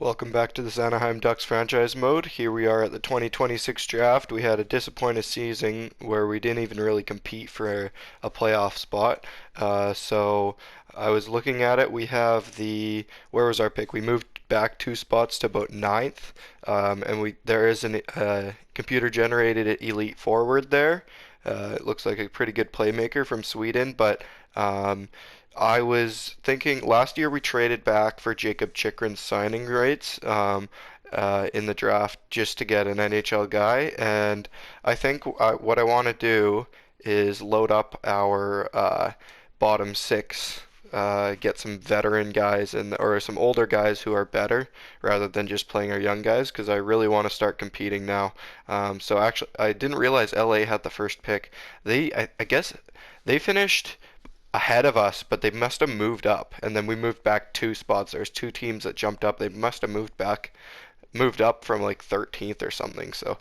Welcome back to this Anaheim Ducks franchise mode. Here we are at the 2026 draft. We had a disappointing season where we didn't even really compete for a playoff spot. So I was looking at it. We have where was our pick? We moved back 2 spots to about ninth, and there is a computer generated elite forward there. It looks like a pretty good playmaker from Sweden, but I was thinking last year we traded back for Jacob Chikrin's signing rights in the draft just to get an NHL guy, and I think what I want to do is load up our bottom six, get some veteran guys or some older guys who are better rather than just playing our young guys because I really want to start competing now. So actually, I didn't realize LA had the first pick. I guess they finished ahead of us, but they must have moved up, and then we moved back 2 spots. There's 2 teams that jumped up. They must have moved up from like 13th or something. So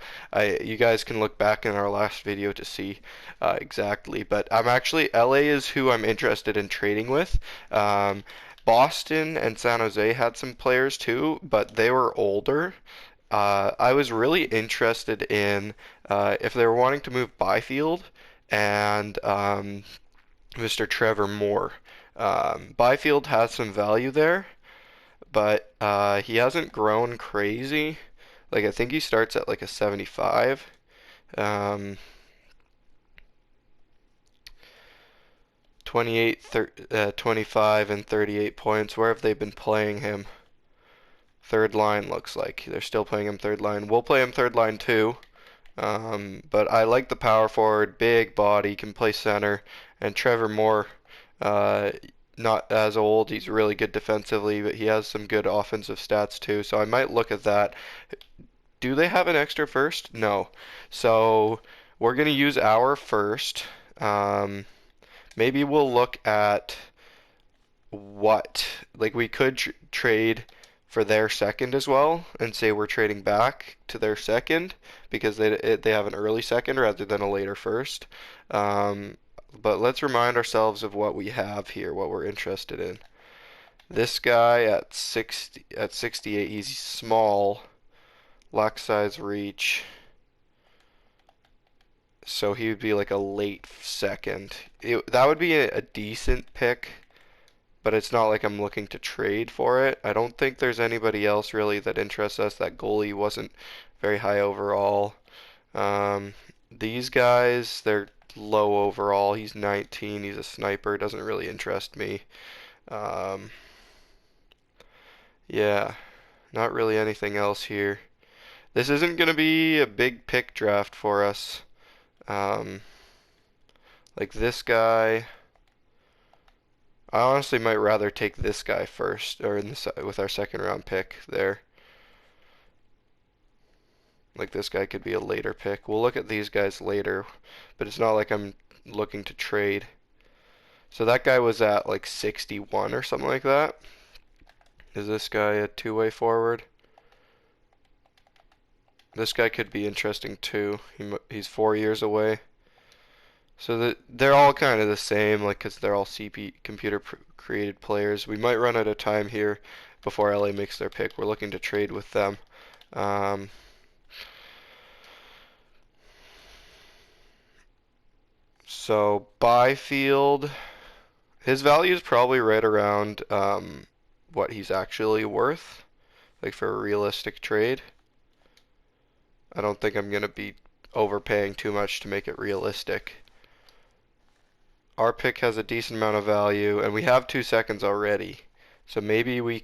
you guys can look back in our last video to see exactly. But LA is who I'm interested in trading with. Boston and San Jose had some players too, but they were older. I was really interested in if they were wanting to move Byfield and Mr. Trevor Moore. Byfield has some value there, but he hasn't grown crazy. Like I think he starts at like a 75. Um, 28, 25, and 38 points. Where have they been playing him? Third line looks like they're still playing him third line. We'll play him third line too. But I like the power forward, big body, can play center, and Trevor Moore, uh, not as old. He's really good defensively, but he has some good offensive stats too. So I might look at that. Do they have an extra first? No. So we're gonna use our first. Um, Maybe we'll look at what like we could trade for their second as well and say we're trading back to their second because they have an early second rather than a later first. Um, but let's remind ourselves of what we have here, what we're interested in. This guy at 68, he's small, lack size reach. So he would be like a late second. That would be a decent pick, but it's not like I'm looking to trade for it. I don't think there's anybody else really that interests us. That goalie wasn't very high overall. Um, these guys, they're low overall. He's 19. He's a sniper. Doesn't really interest me. Um, yeah, not really anything else here. This isn't going to be a big pick draft for us. Um, like this guy. I honestly might rather take this guy first, or with our second round pick there. Like this guy could be a later pick. We'll look at these guys later, but it's not like I'm looking to trade. So that guy was at like 61 or something like that. Is this guy a two-way forward? This guy could be interesting too. He's 4 years away. So they're all kind of the same, like, because they're all computer created players. We might run out of time here before LA makes their pick. We're looking to trade with them. Um, so Byfield, his value is probably right around what he's actually worth, like for a realistic trade. I don't think I'm gonna be overpaying too much to make it realistic. Our pick has a decent amount of value, and we have 2 seconds already. So maybe we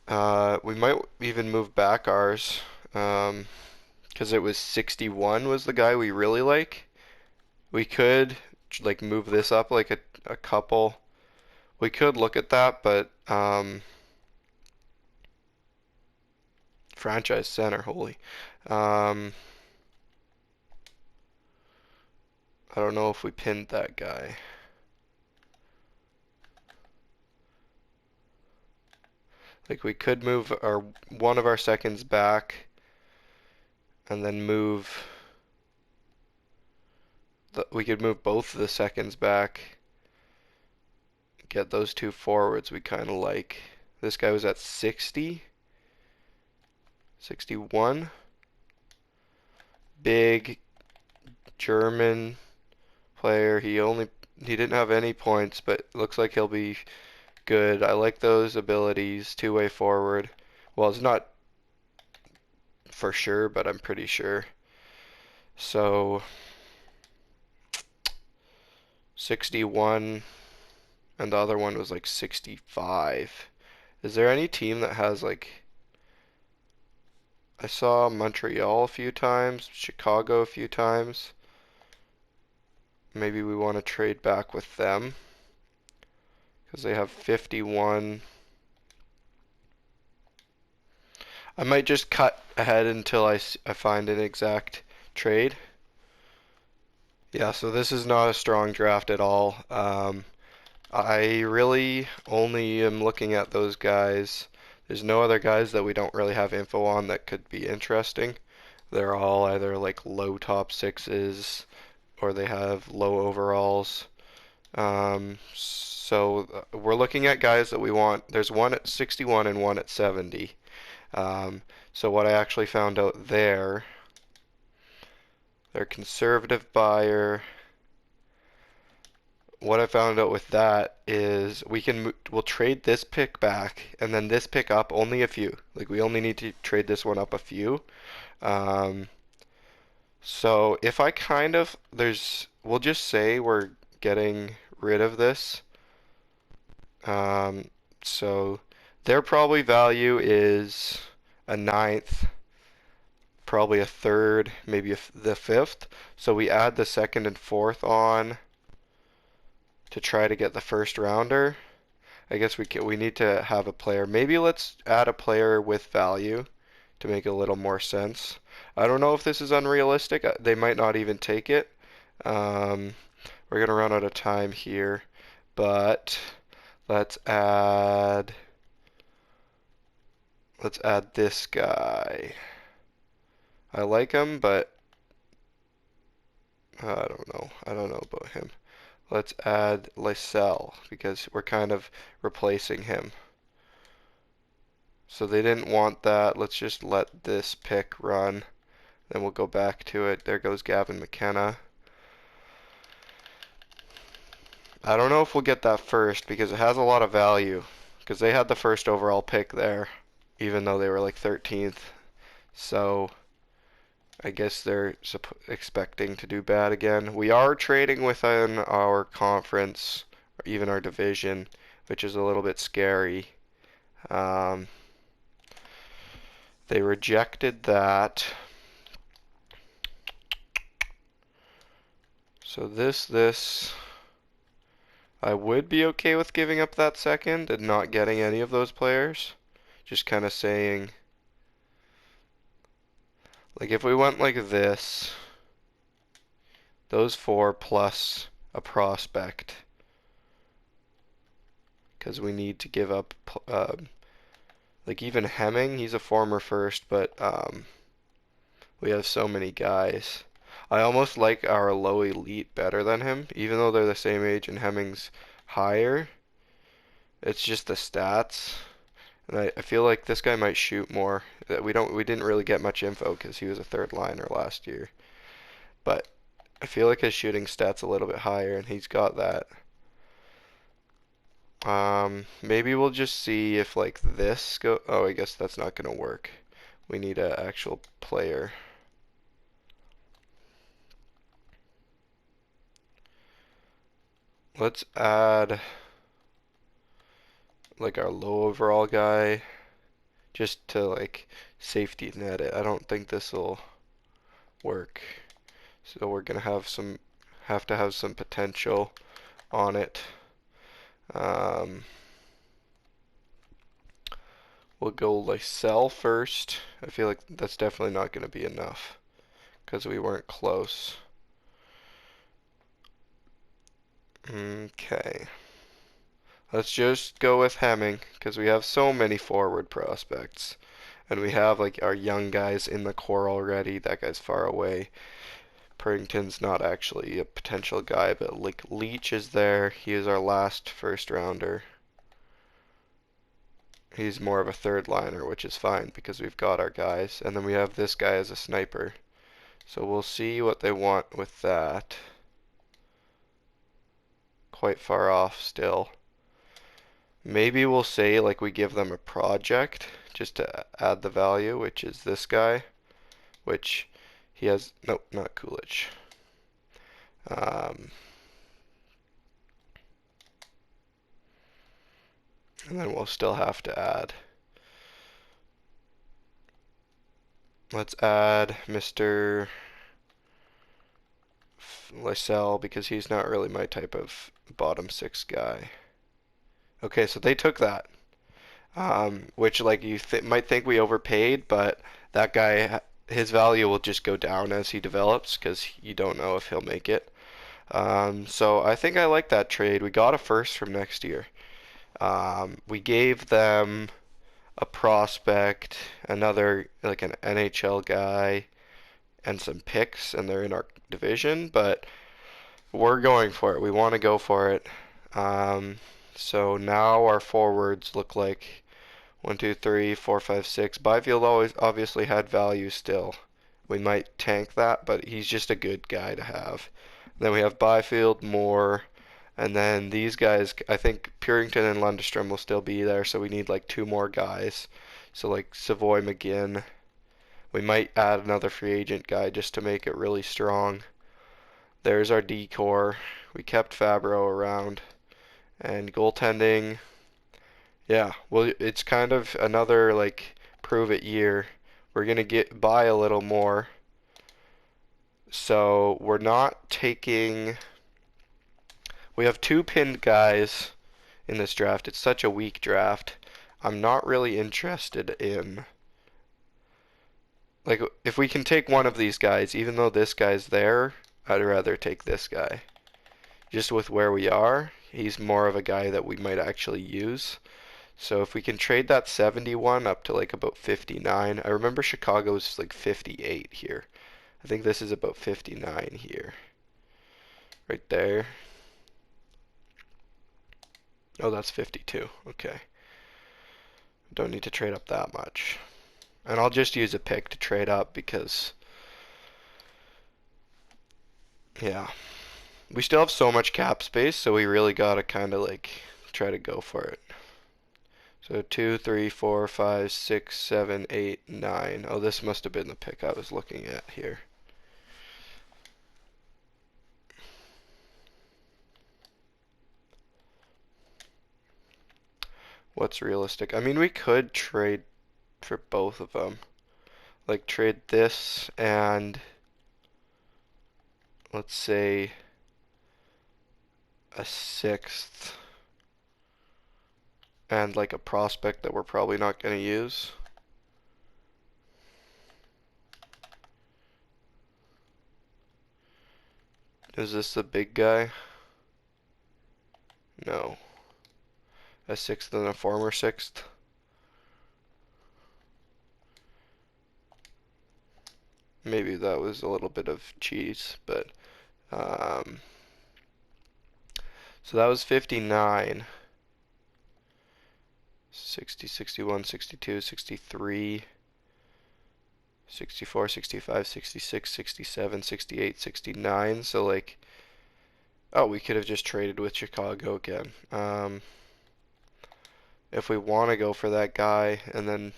we might even move back ours, because it was 61 was the guy we really like. We could like move this up like a couple. We could look at that, but franchise center, holy. Um, I don't know if we pinned that guy. Like we could move one of our seconds back and then we could move both of the seconds back. Get those two forwards we kind of like. This guy was at 60, 61. Big German player. He didn't have any points, but looks like he'll be good. I like those abilities. Two-way forward. Well, it's not for sure, but I'm pretty sure. So 61, and the other one was like 65. Is there any team that has like, I saw Montreal a few times, Chicago a few times. Maybe we want to trade back with them because they have 51. I might just cut ahead until I find an exact trade. Yeah, so this is not a strong draft at all. I really only am looking at those guys. There's no other guys that we don't really have info on that could be interesting. They're all either like low top sixes or they have low overalls. So we're looking at guys that we want. There's one at 61 and one at 70. So what I actually found out there, their conservative buyer. What I found out with that is we'll trade this pick back and then this pick up only a few. Like we only need to trade this one up a few. Um, so if I we'll just say we're getting rid of this. So their probably value is a ninth, probably a third, maybe the fifth. So we add the second and fourth on to try to get the first rounder. I guess we need to have a player. Maybe let's add a player with value to make a little more sense. I don't know if this is unrealistic. They might not even take it. We're gonna run out of time here, but let's add this guy. I like him, but I don't know. I don't know about him. Let's add Lysell because we're kind of replacing him. So they didn't want that. Let's just let this pick run. Then we'll go back to it. There goes Gavin McKenna. I don't know if we'll get that first because it has a lot of value. Because they had the first overall pick there, even though they were like 13th. So I guess they're expecting to do bad again. We are trading within our conference, or even our division, which is a little bit scary. They rejected that. So this, I would be okay with giving up that second and not getting any of those players. Just kind of saying, like if we went like this, those four plus a prospect, because we need to give up, like even Hemming, he's a former first, but we have so many guys. I almost like our low elite better than him, even though they're the same age and Hemming's higher. It's just the stats. And I feel like this guy might shoot more. We didn't really get much info because he was a third liner last year. But I feel like his shooting stats a little bit higher, and he's got that. Maybe we'll just see if like this go. Oh, I guess that's not gonna work. We need an actual player. Let's add like our low overall guy just to like safety net it. I don't think this will work. So we're gonna have to have some potential on it. We'll go like sell first. I feel like that's definitely not gonna be enough because we weren't close. Okay. Let's just go with Hemming because we have so many forward prospects. And we have like our young guys in the core already. That guy's far away. Purrington's not actually a potential guy, but like Leach is there. He is our last first rounder. He's more of a third liner, which is fine because we've got our guys. And then we have this guy as a sniper. So we'll see what they want with that. Quite far off still. Maybe we'll say like we give them a project just to add the value, which is this guy, which he has, nope, not Coolidge. Um, and then we'll still have to add. Let's add Mr. Lysell because he's not really my type of bottom six guy. Okay, so they took that. Which like you might think we overpaid, but that guy, his value will just go down as he develops because you don't know if he'll make it. So I think I like that trade. We got a first from next year. We gave them a prospect, another like an NHL guy, and some picks, and they're in our division, but we're going for it. We want to go for it. So now our forwards look like 1, 2, 3, 4, 5, 6. Byfield always obviously had value still. We might tank that, but he's just a good guy to have. Then we have Byfield, Moore, and then these guys, I think Purington and Lundstrom will still be there, so we need like 2 more guys. So like Savoy, McGinn. We might add another free agent guy just to make it really strong. There's our decor. We kept Fabro around. And goaltending, yeah, well, it's kind of another like prove it year. We're gonna buy a little more. So we're not taking. We have 2 pinned guys in this draft. It's such a weak draft. I'm not really interested in. Like, if we can take one of these guys, even though this guy's there, I'd rather take this guy. Just with where we are, he's more of a guy that we might actually use. So if we can trade that 71 up to like about 59. I remember Chicago's like 58 here. I think this is about 59 here. Right there. Oh, that's 52. Okay. Don't need to trade up that much. And I'll just use a pick to trade up because, yeah. We still have so much cap space, so we really gotta kind of like try to go for it. So 2, 3, 4, 5, 6, 7, 8, 9. Oh, this must have been the pick I was looking at here. What's realistic? I mean, we could trade for both of them. Like trade this and let's say a 6th and like a prospect that we're probably not going to use. Is this the big guy? No. A 6th and a former 6th. Maybe that was a little bit of cheese, but so that was 59. 60, 61, 62, 63, 64, 65, 66, 67, 68, 69. So like, oh, we could have just traded with Chicago again. If we want to go for that guy and then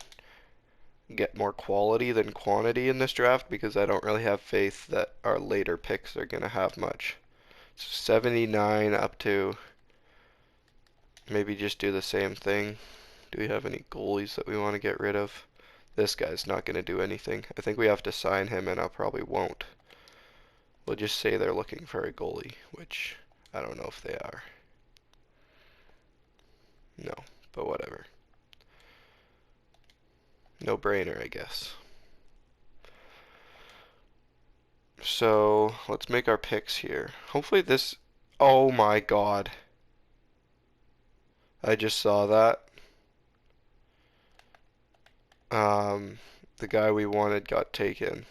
get more quality than quantity in this draft, because I don't really have faith that our later picks are going to have much. So 79 up to maybe just do the same thing. Do we have any goalies that we want to get rid of? This guy's not going to do anything. I think we have to sign him, and I probably won't. We'll just say they're looking for a goalie, which I don't know if they are. No, but whatever. No brainer, I guess. So let's make our picks here. Hopefully this. Oh my god. I just saw that. The guy we wanted got taken.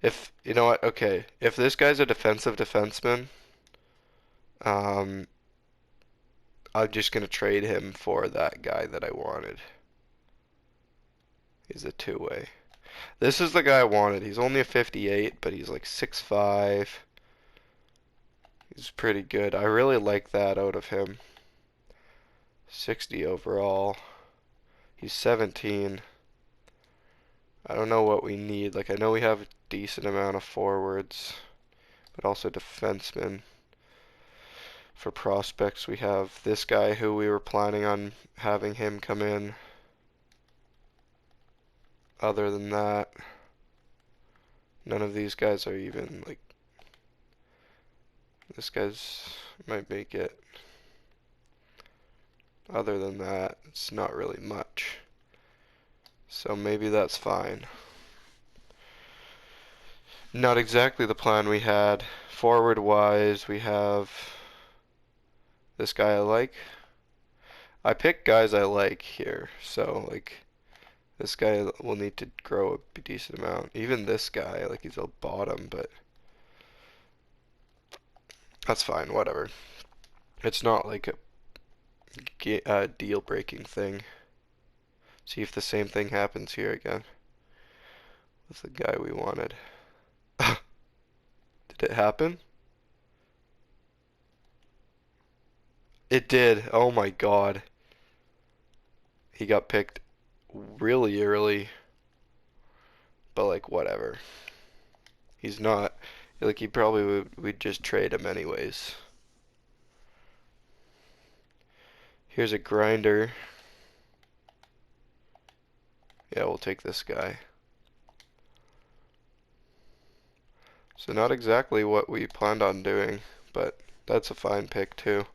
If, you know what, okay. If this guy's a defensive defenseman, I'm just gonna trade him for that guy that I wanted. He's a two-way. This is the guy I wanted. He's only a 58, but he's like 6'5". He's pretty good. I really like that out of him. 60 overall. He's 17. I don't know what we need. Like, I know we have a decent amount of forwards, but also defensemen. For prospects, we have this guy who we were planning on having him come in. Other than that, none of these guys are even, like, this guy's might make it. Other than that, it's not really much. So maybe that's fine. Not exactly the plan we had. Forward wise, we have this guy I like. I pick guys I like here, so like this guy will need to grow a decent amount. Even this guy, like he's a bottom, but that's fine, whatever. It's not like a deal-breaking thing. See if the same thing happens here again with the guy we wanted. Did it happen? It did. Oh my god. He got picked really early. But like whatever. He's not like he probably we'd just trade him anyways. Here's a grinder. Yeah, we'll take this guy. So not exactly what we planned on doing, but that's a fine pick too.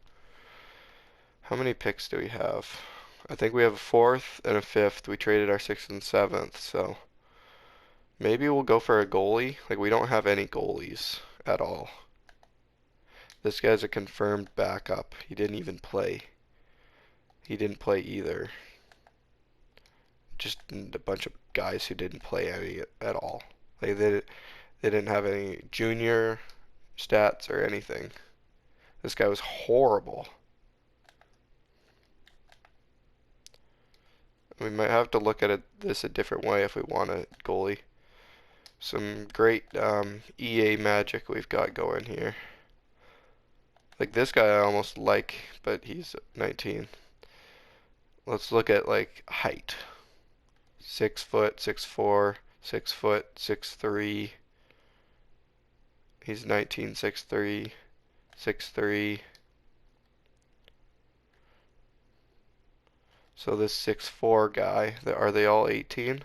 How many picks do we have? I think we have a fourth and a fifth. We traded our sixth and seventh, so maybe we'll go for a goalie. Like we don't have any goalies at all. This guy's a confirmed backup. He didn't even play. He didn't play either. Just a bunch of guys who didn't play any at all. Like they didn't have any junior stats or anything. This guy was horrible. We might have to look at this a different way if we want a goalie. Some great EA magic we've got going here. Like this guy I almost like, but he's 19. Let's look at like height. 6 foot, 6'4", 6 foot, 6'3". He's 19, 6'3", 6'3". So this 6'4" guy, are they all 18?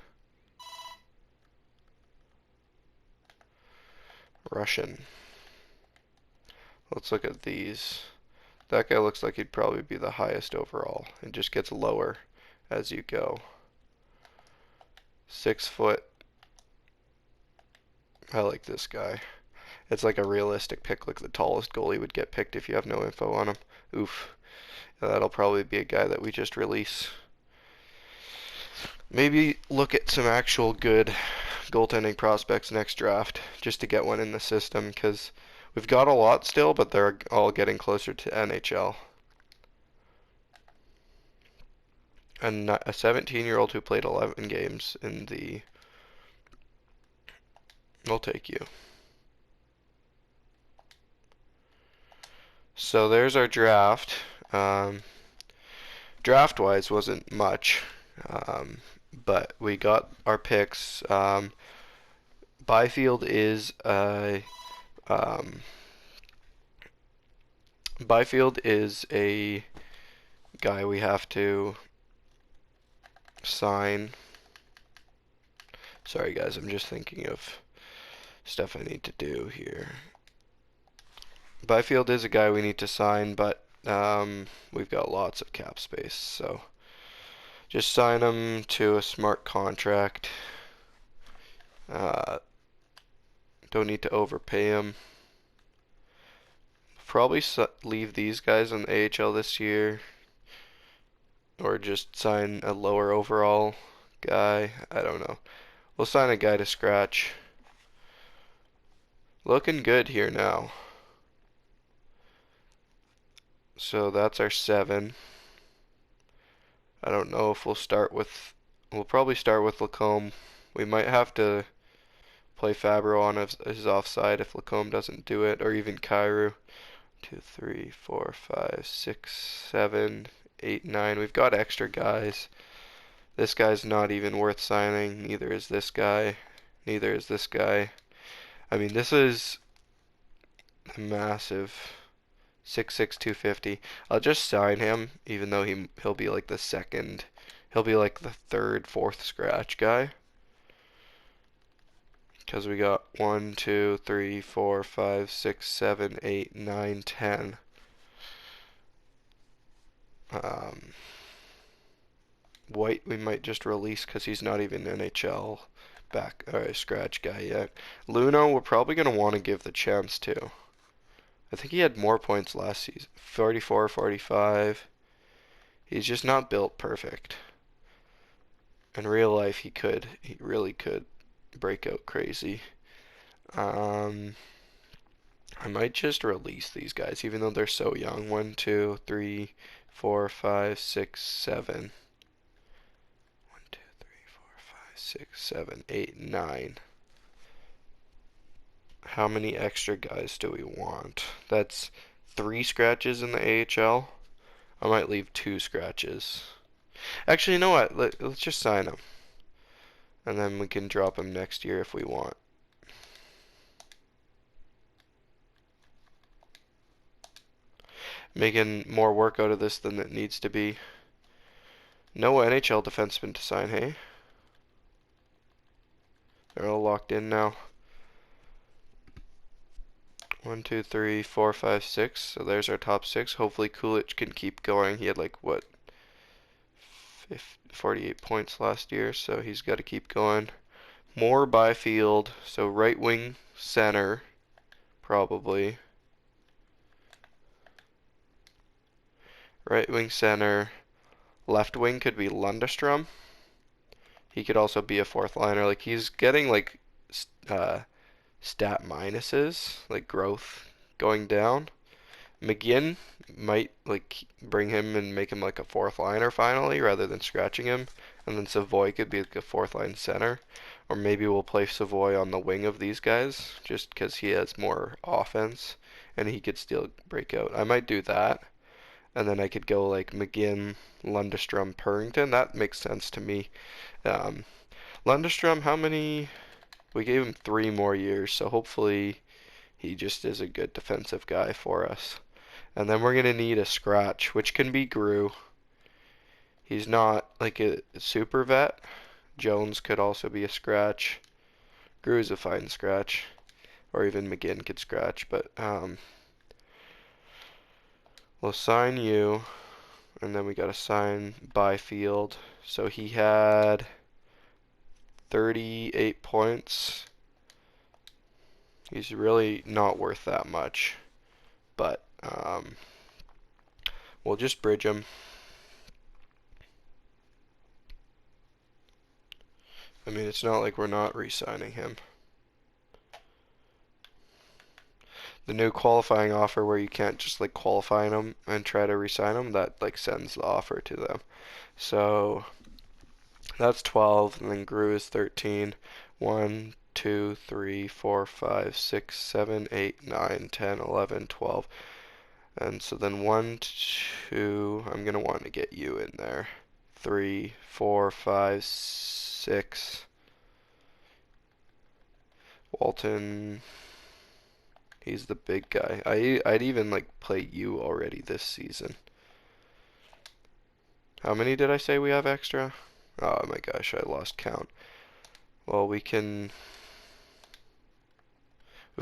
Russian. Let's look at these. That guy looks like he'd probably be the highest overall. It just gets lower as you go. 6 foot. I like this guy. It's like a realistic pick, like the tallest goalie would get picked if you have no info on him. Oof. That'll probably be a guy that we just release. Maybe look at some actual good goaltending prospects next draft, just to get one in the system, because we've got a lot still, but they're all getting closer to NHL. And a 17-year-old who played 11 games in the... We'll take you. So there's our draft. Draft-wise wasn't much, but we got our picks. Byfield is a guy we have to sign. Sorry guys, I'm just thinking of stuff I need to do here. Byfield is a guy we need to sign, but we've got lots of cap space, so just sign him to a smart contract. Don't need to overpay him. Probably leave these guys in the AHL this year, or just sign a lower overall guy. I don't know. We'll sign a guy to scratch. Looking good here now. So that's our 7. I don't know if we'll probably start with Lacombe. We might have to play Fabro on his offside if Lacombe doesn't do it, or even Kairu. 2, 3, 4, 5, 6, 7, 8, 9. We've got extra guys. This guy's not even worth signing. Neither is this guy. Neither is this guy. I mean, this is massive. 6'6", 250. I'll just sign him, even though he'll be like the second. He'll be like the third, fourth scratch guy. Because we got 1, 2, 3, 4, 5, 6, 7, 8, 9, 10. White we might just release because he's not even NHL back or scratch guy yet. Luno we're probably going to want to give the chance to. I think he had more points last season. 44, 45. He's just not built perfect. In real life he really could break out crazy. I might just release these guys even though they're so young. 1, 2, 3, 4, 5, 6, 7. 1, 2, 3, 4, 5, 6, 7, 8, 9. How many extra guys do we want? That's 3 scratches in the AHL. I might leave 2 scratches. Actually, you know what? Let's just sign him. And then we can drop him next year if we want. Making more work out of this than it needs to be. No NHL defenseman to sign, hey? They're all locked in now. 1, 2, 3, 4, 5, 6. So there's our top 6. Hopefully Kulich can keep going. He had like, what, 48 points last year, so he's got to keep going. More Byfield, so right wing center, probably. Right wing center. Left wing could be Lundestrom. He could also be a fourth liner. Like he's getting like stat minuses, like growth going down. McGinn might like bring him and make him like a fourth liner finally rather than scratching him. And then Savoy could be like a fourth line center. Or maybe we'll play Savoy on the wing of these guys just because he has more offense and he could still break out. I might do that. And then I could go like McGinn, Lundestrom, Purrington. That makes sense to me. Lundestrom, how many? We gave him 3 more years, so hopefully he just is a good defensive guy for us. And then we're going to need a scratch, which can be Grew. He's not like a super vet. Jones could also be a scratch. Grew's a fine scratch. Or even McGinn could scratch, but we'll sign you. And then we got to sign Byfield. So he had 38 points. He's really not worth that much. But we'll just bridge him. I mean, it's not like we're not re-signing him. The new qualifying offer where you can't just like qualify them and try to re-sign them, that like sends the offer to them. So that's 12, and then Grew is 13. 1, 2, 3, 4, 5, 6, 7, 8, 9, 10, 11, 12. And so then 1, 2, I'm going to want to get you in there. 3, 4, 5, 6. Walton, he's the big guy. I'd even like play you already this season. How many did I say we have extra? Oh my gosh, I lost count. Well, we've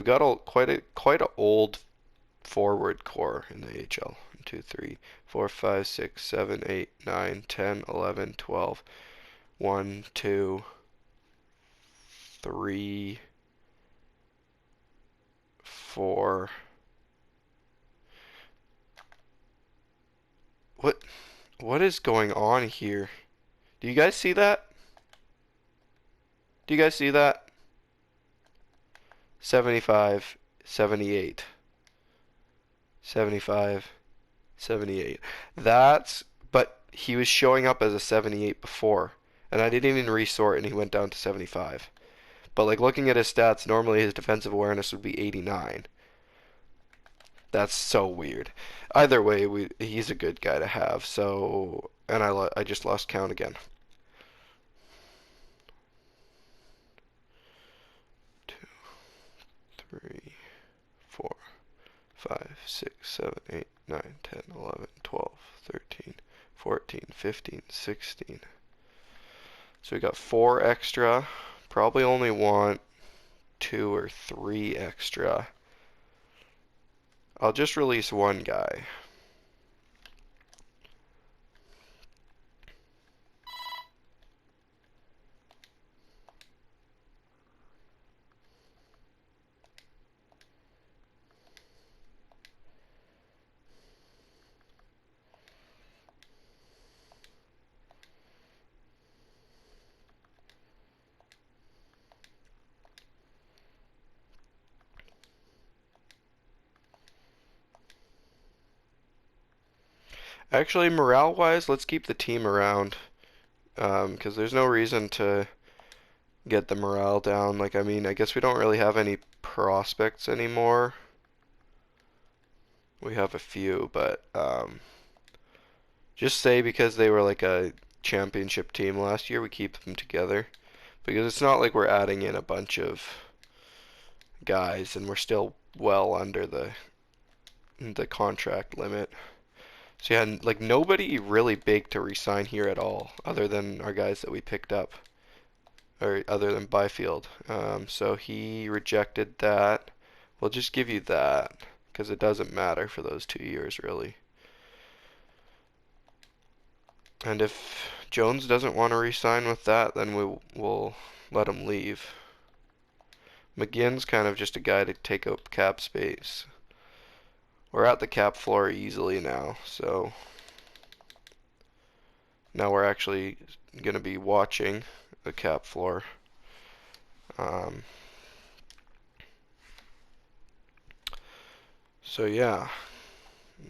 got quite a old forward core in the AHL. 1, 2, 3, 4, 5, 6, 7, 8, 9, 10, 11, 12. 1, 2, 3, 4. What is going on here? Do you guys see that? Do you guys see that? 75, 78, 75, 78. That's, but he was showing up as a 78 before, and I didn't even resort, and he went down to 75. But like looking at his stats, normally his defensive awareness would be 89. That's so weird. Either way, he's a good guy to have. So, and I just lost count again. 2, 3, 4, 5, 6, 7, 8, 9, 10, 11, 12, 13, 14, 15, 16. So we got 4 extra. Probably only want 2 or 3 extra. I'll just release one guy. Actually, morale-wise, let's keep the team around, because there's no reason to get the morale down. Like, I mean, I guess we don't really have any prospects anymore. We have a few, but just say because they were like a championship team last year, we keep them together. Because it's not like we're adding in a bunch of guys and we're still well under the contract limit. So yeah, like nobody really big to resign here at all, other than our guys that we picked up, or other than Byfield. So he rejected that. We'll just give you that, because it doesn't matter for those 2 years, really. And if Jones doesn't want to resign with that, then we'll let him leave. McGinn's kind of just a guy to take up cap space. We're at the cap floor easily now, so now we're actually going to be watching the cap floor. So yeah,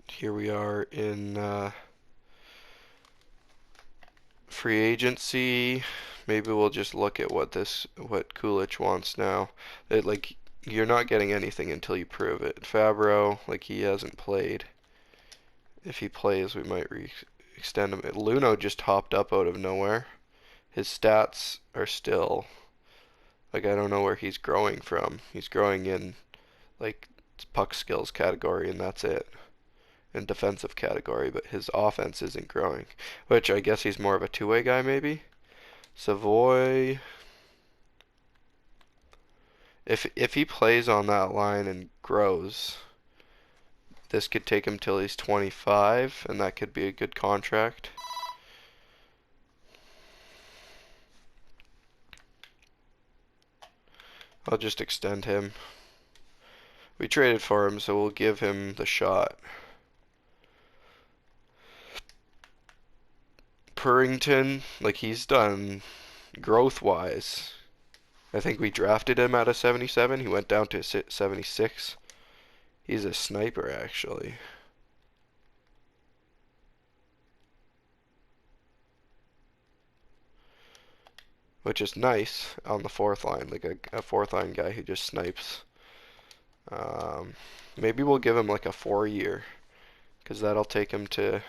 here we are in free agency. Maybe we'll just look at what Kulich wants now. Like, you're not getting anything until you prove it. Fabro, like, he hasn't played. If he plays, we might extend him. Luno just hopped up out of nowhere. His stats are still, like, I don't know where he's growing from. He's growing in, like, puck skills category, and that's it. And defensive category, but his offense isn't growing. Which, I guess he's more of a two-way guy, maybe? Savoy. If he plays on that line and grows, this could take him till he's 25, and that could be a good contract. I'll just extend him. We traded for him, so we'll give him the shot. Purrington, like, he's done growth-wise. I think we drafted him out of 77. He went down to 76. He's a sniper, actually. Which is nice on the fourth line, like a fourth line guy who just snipes. Maybe we'll give him like a 4-year, because that'll take him to,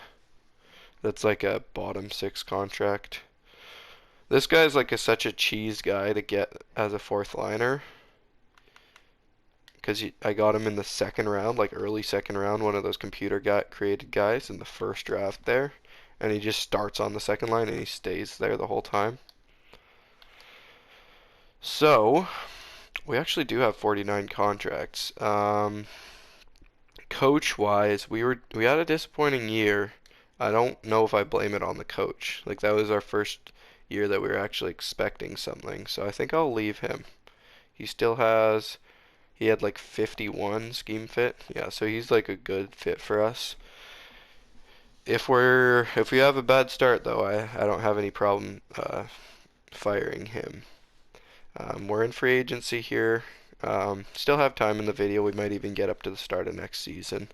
that's like a bottom 6 contract. This guy's like such a cheese guy to get as a fourth liner, because I got him in the second round, like early second round, one of those computer created guys in the first draft there, and he just starts on the second line and he stays there the whole time. So, we actually do have 49 contracts. Coach-wise, we had a disappointing year. I don't know if I blame it on the coach. Like, that was our first year that we were actually expecting something. So I think I'll leave him. He had like 51 scheme fit. Yeah, so he's like a good fit for us. If we have a bad start though, I don't have any problem firing him. We're in free agency here. Still have time in the video. We might even get up to the start of next season.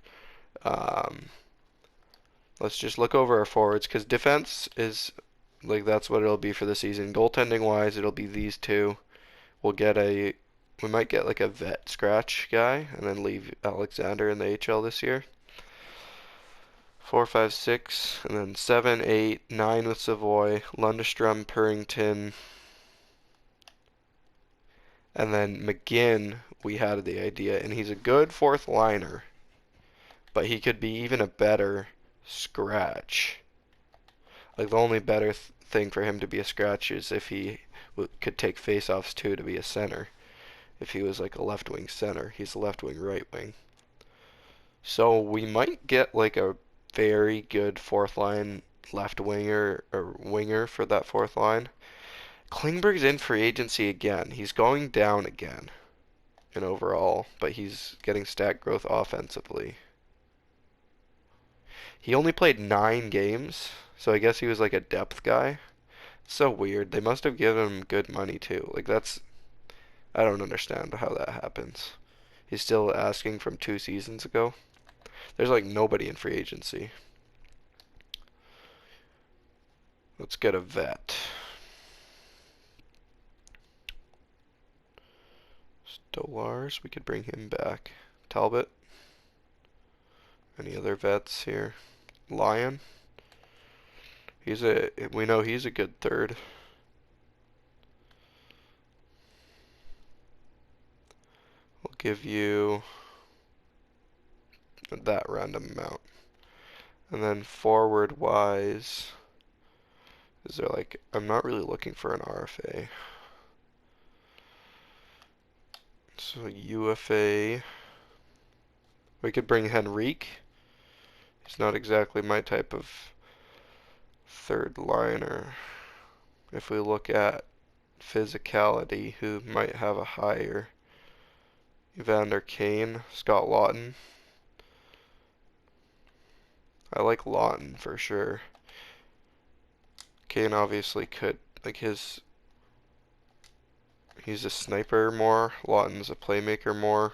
Let's just look over our forwards because defense is like that's what it'll be for the season. Goaltending wise, it'll be these two. We'll get a we might get like a vet scratch guy and then leave Alexander in the HL this year. 4, 5, 6, and then 7, 8, 9 with Savoy, Lundestrom, Purrington, and then McGinn. We had the idea, and he's a good fourth liner, but he could be even a better scratch. Like the only better thing for him to be a scratch is if he could take faceoffs too to be a center. If he was like a left wing center, he's a left wing, right wing. So we might get like a very good fourth line left winger or winger for that fourth line. Klingberg's in free agency again. He's going down again in overall, but he's getting stat growth offensively. He only played 9 games, so I guess he was like a depth guy. So weird. They must have given him good money too. Like that's I don't understand how that happens. He's still asking from 2 seasons ago. There's like nobody in free agency. Let's get a vet. Stolars, we could bring him back. Talbot. Any other vets here? Lyon. We know he's a good third. We'll give you that random amount. And then forward wise, is there like, I'm not really looking for an RFA. So UFA, we could bring Henrique. He's not exactly my type of third liner. If we look at physicality, who might have a higher? Evander Kane, Scott Lawton. I like Lawton for sure. Kane obviously could, like he's a sniper more. Lawton's a playmaker more.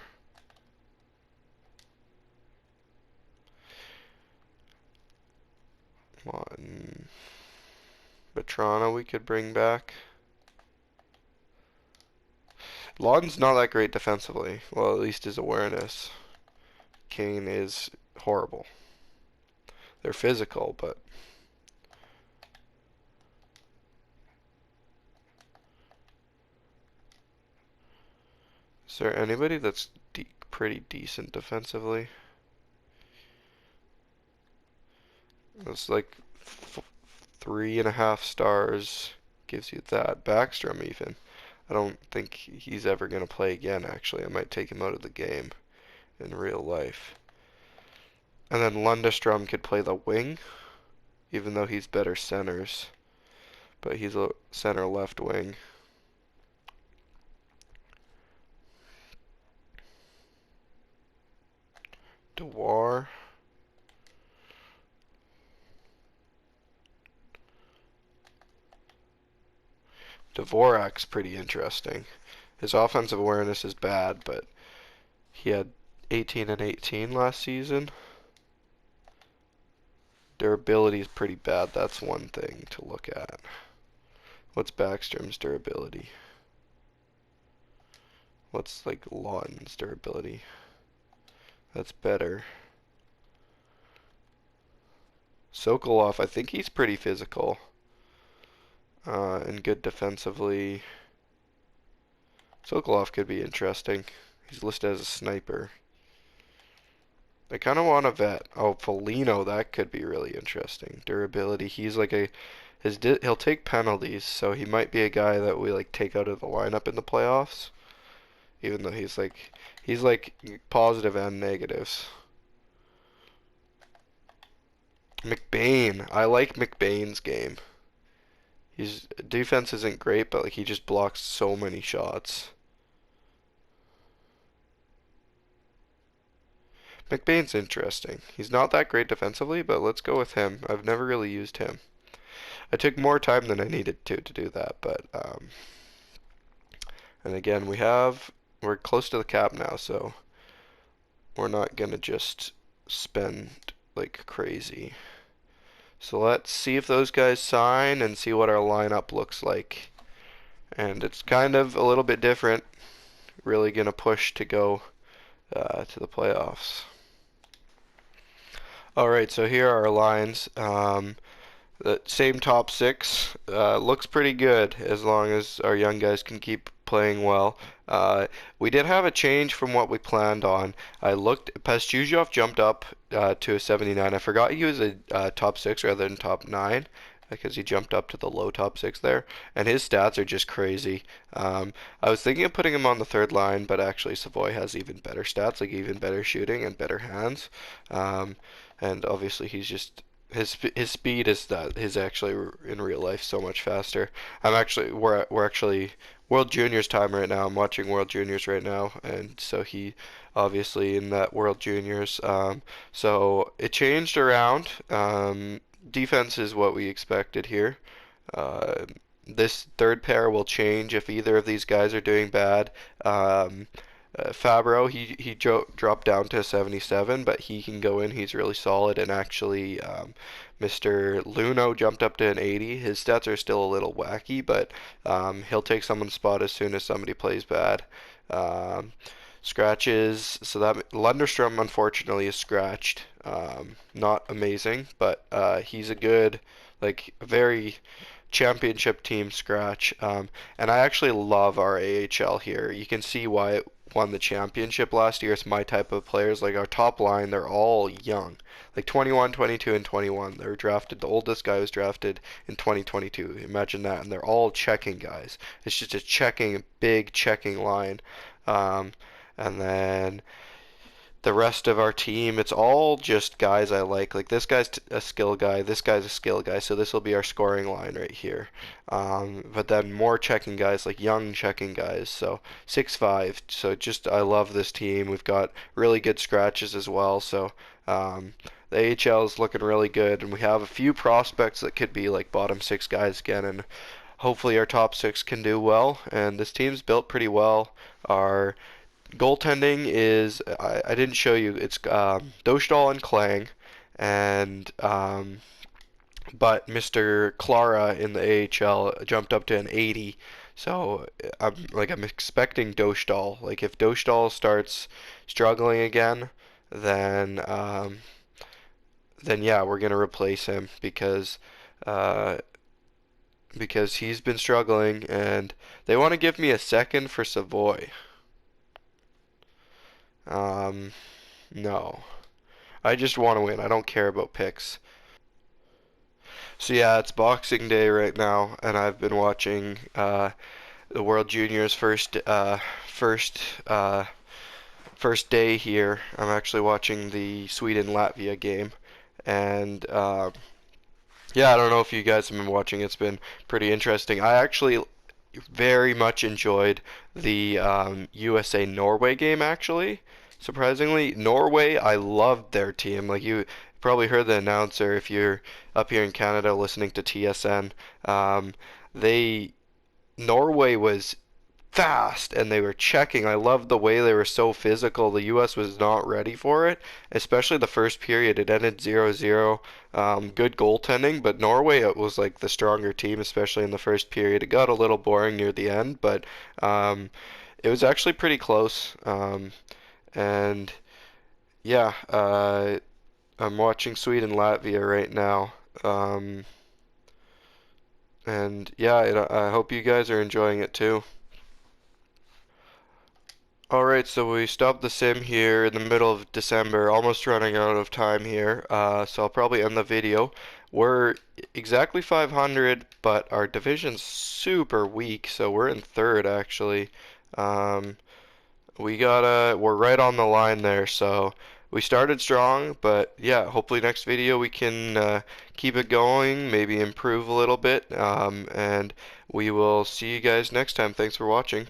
Lawton. Vetrano we could bring back. Lawton's not that great defensively. Well, at least his awareness. Kane is horrible. They're physical, but is there anybody that's pretty decent defensively? It's like 3.5 stars gives you that. Backstrom even. I don't think he's ever going to play again, actually. I might take him out of the game in real life. And then Lundestrom could play the wing, even though he's better centers. But he's a center left wing. Dewar. Dvorak's pretty interesting. His offensive awareness is bad, but he had 18 and 18 last season. Durability is pretty bad. That's one thing to look at. What's Backstrom's durability? What's like Lawton's durability? That's better. Sokolov, I think he's pretty physical. And good defensively. Sokolov could be interesting. He's listed as a sniper. I kind of want a vet. Oh, Foligno, that could be really interesting. Durability. He's like he'll take penalties, so he might be a guy that we like take out of the lineup in the playoffs. Even though he's like positive and negatives. McBain. I like McBain's game. His defense isn't great, but like he just blocks so many shots. McBain's interesting. He's not that great defensively, but let's go with him. I've never really used him. I took more time than I needed to do that, but and again we're close to the cap now, so we're not gonna just spend like crazy. So let's see if those guys sign and see what our lineup looks like. And it's kind of a little bit different. Really gonna push to go to the playoffs. All right, so here are our lines. The same top six looks pretty good as long as our young guys can keep playing well. We did have a change from what we planned on. I looked, Pastujov jumped up to a 79. I forgot he was a top six rather than top nine because he jumped up to the low top six there, and his stats are just crazy. I was thinking of putting him on the third line, but actually Savoy has even better stats, like even better shooting and better hands. Um, and obviously he's just his speed is that his actually in real life so much faster. We're actually World Juniors time right now. I'm watching World Juniors right now, and so he obviously in that World Juniors. So it changed around. Defense is what we expected here. Uh, this third pair will change if either of these guys are doing bad. Fabro, he dropped down to 77, but he can go in. He's really solid. And actually, Mr. Luno jumped up to an 80. His stats are still a little wacky, but he'll take someone's spot as soon as somebody plays bad. Um, Scratches, so that Lunderstrom unfortunately is scratched. Not amazing, but he's a good, like, very championship team scratch. And I actually love our AHL here. You can see why it won the championship last year. It's my type of players. Like our top line, they're all young. Like 21, 22, and 21. They were drafted. The oldest guy was drafted in 2022. Imagine that. And they're all checking guys. It's just a big checking line. Um, and then the rest of our team, it's all just guys I like. Like this guy's a skill guy, this guy's a skill guy, so this will be our scoring line right here. But then more checking guys, like young checking guys. So 6'5". So just I love this team. We've got really good scratches as well. So the AHL is looking really good, and we have a few prospects that could be like bottom six guys again, and hopefully our top six can do well. And this team's built pretty well. Our goaltending is I didn't show you. It's Dostal and Klang, and but Mr. Clara in the AHL jumped up to an 80. So I'm expecting Dostal. Like if Dostal starts struggling again, then then yeah, we're gonna replace him uh, because he's been struggling, and they want to give me a second for Savoy. Um, no. I just want to win. I don't care about picks. So yeah, it's Boxing Day right now, and I've been watching the World Juniors first day here. I'm actually watching the Sweden Latvia game, and yeah, I don't know if you guys have been watching. It's been pretty interesting. I actually very much enjoyed the USA Norway game actually. Surprisingly, Norway, I loved their team. Like you probably heard the announcer if you're up here in Canada listening to TSN. They Norway was fast and they were checking. I loved the way they were so physical. The US was not ready for it, especially the first period. It ended 0-0. Good goaltending, but Norway it was like the stronger team, especially in the first period. It got a little boring near the end, but it was actually pretty close. And yeah, I'm watching Sweden Latvia right now. And yeah, I hope you guys are enjoying it too. Alright, so we stopped the sim here in the middle of December, almost running out of time here, so I'll probably end the video. We're exactly 500, but our division's super weak, so we're in third actually. Um, we're right on the line there, so we started strong, but yeah, hopefully next video we can keep it going, maybe improve a little bit, and we will see you guys next time. Thanks for watching.